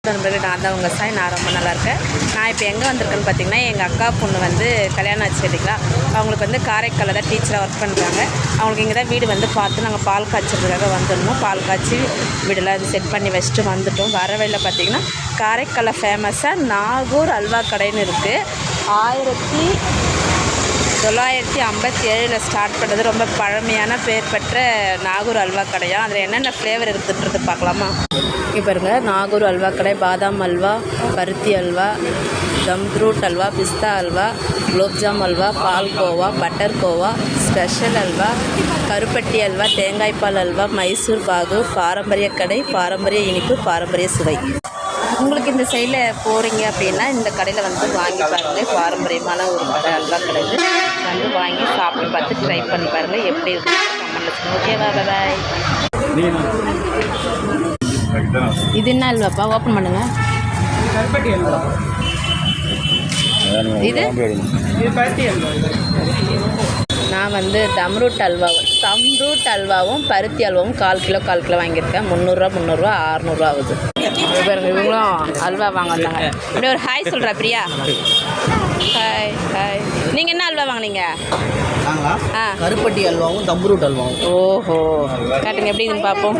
நண்பர்கள், நான் தான் உங்கள் சாய். நான் ரொம்ப நல்லாயிருக்கேன். நான் இப்போ எங்கே வந்திருக்கேன்னு பார்த்தீங்கன்னா, எங்கள் அக்கா பொண்ணு வந்து கல்யாணம் ஆச்சு இல்லைங்களா, அவங்களுக்கு வந்து காரைக்காலில் தான் டீச்சராக ஒர்க் பண்ணுறாங்க. அவங்களுக்கு இங்கே தான் வீடு வந்து பார்த்து நாங்கள் பால் காய்ச்சறதுக்காக வந்துடணும். பால் காய்ச்சி வீடெல்லாம் இது செட் பண்ணி வச்சுட்டு வந்துவிட்டோம். வர வழியில் பார்த்திங்கன்னா காரைக்காலில் ஃபேமஸாக நாகூர் அல்வா கடைன்னு இருக்குது. 1957 ஸ்டார்ட் பண்ணுறது. ரொம்ப பழமையான பேர் பெற்ற நாகூர் அல்வா கடையாக. அதில் என்னென்ன ஃப்ளேவர் இருக்குதுன்றது பார்க்கலாமா? இப்போ இருங்க, நாகூர் அல்வா கடை. பாதாம் அல்வா, பருத்தி அல்வா, ஜம்ரூட் அல்வா, பிஸ்தா அல்வா, குலோப்ஜாம் அல்வா, பால் கோவா, பட்டர் கோவா, ஸ்பெஷல் அல்வா, கருப்பட்டி அல்வா, தேங்காய்பால் அல்வா, மைசூர் பாகு. பாரம்பரிய கடை, பாரம்பரிய இனிப்பு, பாரம்பரிய சுவை. உங்களுக்கு இந்த சைடில் போகிறீங்க அப்படின்னா இந்த கடையில் வந்து வாங்கி பாருங்கள். பாரம்பரியமான ஒரு கடை, அல்வா கடை. வந்து வாங்கி சாப்பிட்டு பார்த்து ட்ரை பண்ணி பாருங்கள் எப்படி இருக்குது கமெண்ட்டில் சொல்லுங்கள். ஓகேவா? பாய். இது என்ன அல்வாப்பா? ஓப்பன் பண்ணுங்க. இது நான் வந்து தம்ரூட் அல்வாவும் பருத்தி அல்வாவும் 1/4 கிலோ வாங்கியிருக்கேன். 300 600 ஆகுது. பாருங்க, இவங்களும் அல்வா வாங்கினாங்க. இப்படி ஒரு ஹாய் சொல்கிறா பிரியா. Hi hi. நீங்கள் என்ன அல்வா வாங்கினீங்க? கருப்பட்டி அல்வாவும் தம்ரூட் அல்வாவும். ஓஹோ, காட்டுங்க எப்படி இதுன்னு பார்ப்போம்.